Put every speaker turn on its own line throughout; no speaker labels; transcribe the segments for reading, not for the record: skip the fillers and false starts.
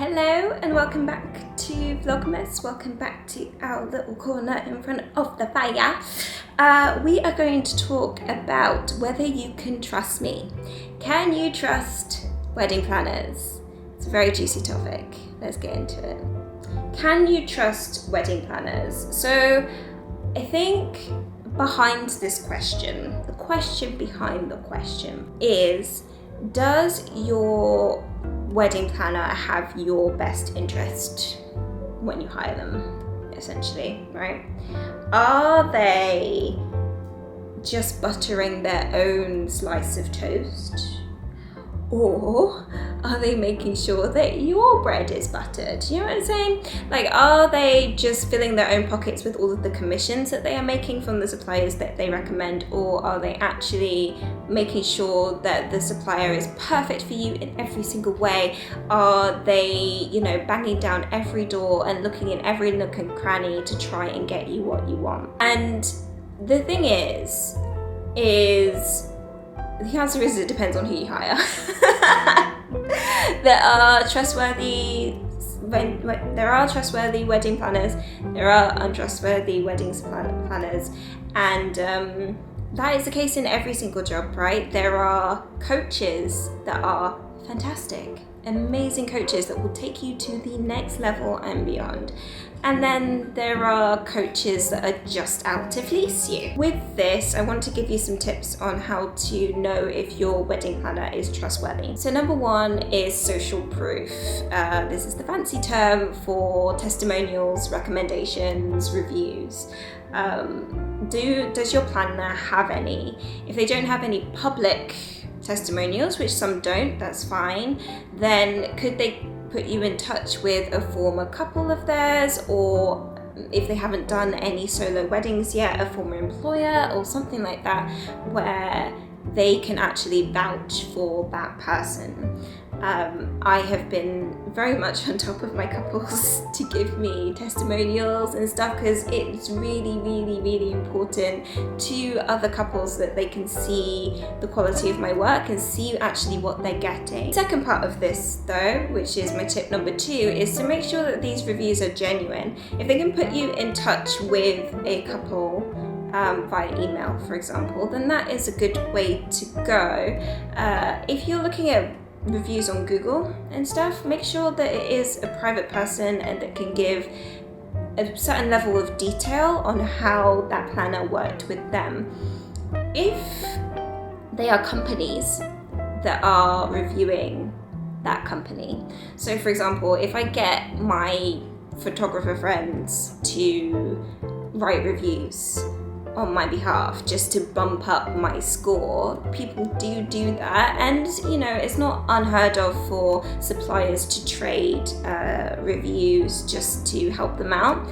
Hello and welcome back to Vlogmas. Welcome back to our little corner in front of the fire. We are going to talk about whether you can trust me. Can you trust wedding planners? It's a very juicy topic. Let's get into it. Can you trust wedding planners? So I think behind this question, the question behind the question is, does your wedding planner have your best interest when you hire them, essentially, right? Are they just buttering their own slice of toast? Or are they making sure that your bread is buttered? You know what I'm saying? Like, are they just filling their own pockets with all of the commissions that they are making from the suppliers that they recommend? Or are they actually making sure that the supplier is perfect for you in every single way? Are they, banging down every door and looking in every nook and cranny to try and get you what you want? And the thing is the answer is it depends on who you hire. There are trustworthy wedding planners, there are untrustworthy wedding planners, and that is the case in every single job, right? There are coaches that are fantastic, amazing coaches that will take you to the next level and beyond. And then there are coaches that are just out to fleece you. With this, I want to give you some tips on how to know if your wedding planner is trustworthy. So number one is social proof. This is the fancy term for testimonials, recommendations, reviews. Does your planner have any? If they don't have any public testimonials, which some don't, that's fine, then could they put you in touch with a former couple of theirs, or if they haven't done any solo weddings yet, a former employer or something like that, where they can actually vouch for that person. I have been very much on top of my couples to give me testimonials and stuff, because it's really, really, really important to other couples that they can see the quality of my work and see actually what they're getting. The second part of this, though, which is my tip number 2, is to make sure that these reviews are genuine. If they can put you in touch with a couple via email, for example, then that is a good way to go. If you're looking at reviews on Google and stuff, make sure that it is a private person and that can give a certain level of detail on how that planner worked with them. If they are companies that are reviewing that company, so for example, if I get my photographer friends to write reviews on my behalf just to bump up my score, people do that, and it's not unheard of for suppliers to trade reviews just to help them out,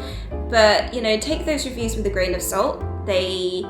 but take those reviews with a grain of salt. They're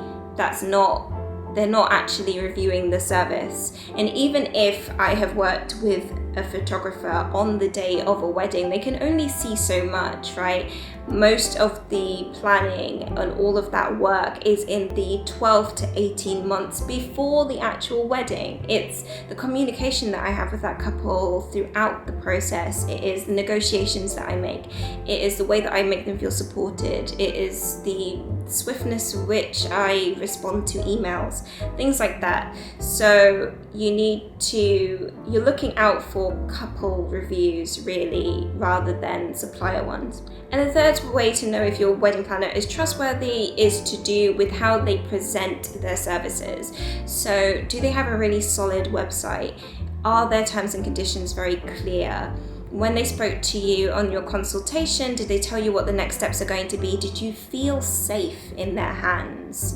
not actually reviewing the service. And even if I have worked with a photographer on the day of a wedding, they can only see so much, right? Most of the planning and all of that work is in the 12 to 18 months before the actual wedding. It's the communication that I have with that couple throughout the process. It is the negotiations that I make. It is the way that I make them feel supported. It is the swiftness with which I respond to emails, things like that. So you're looking out for couple reviews really, rather than supplier ones. And the third way to know if your wedding planner is trustworthy is to do with how they present their services. So do they have a really solid website? Are their terms and conditions very clear? When they spoke to you on your consultation, did they tell you what the next steps are going to be? Did you feel safe in their hands?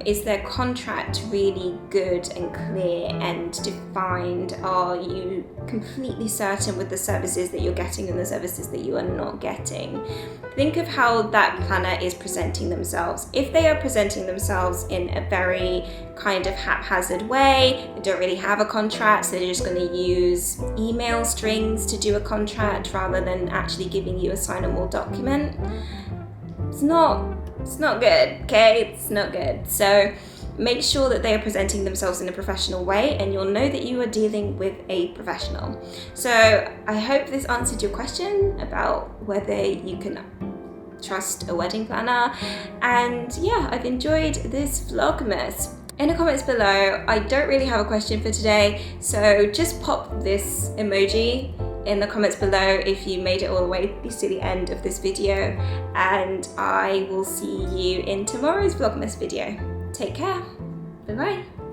Is their contract really good and clear and defined? Are you completely certain with the services that you're getting and the services that you are not getting? Think of how that planner is presenting themselves. If they are presenting themselves in a very kind of haphazard way, they don't really have a contract, so they're just going to use email strings to do a contract rather than actually giving you a signable document, it's not good, okay? It's not good. So make sure that they are presenting themselves in a professional way, and you'll know that you are dealing with a professional. So I hope this answered your question about whether you can trust a wedding planner. And yeah, I've enjoyed this vlogmas. In the comments below, I don't really have a question for today, so just pop this emoji in the comments below if you made it all the way to the end of this video, and I will see you in tomorrow's vlogmas video. Take care. Bye bye.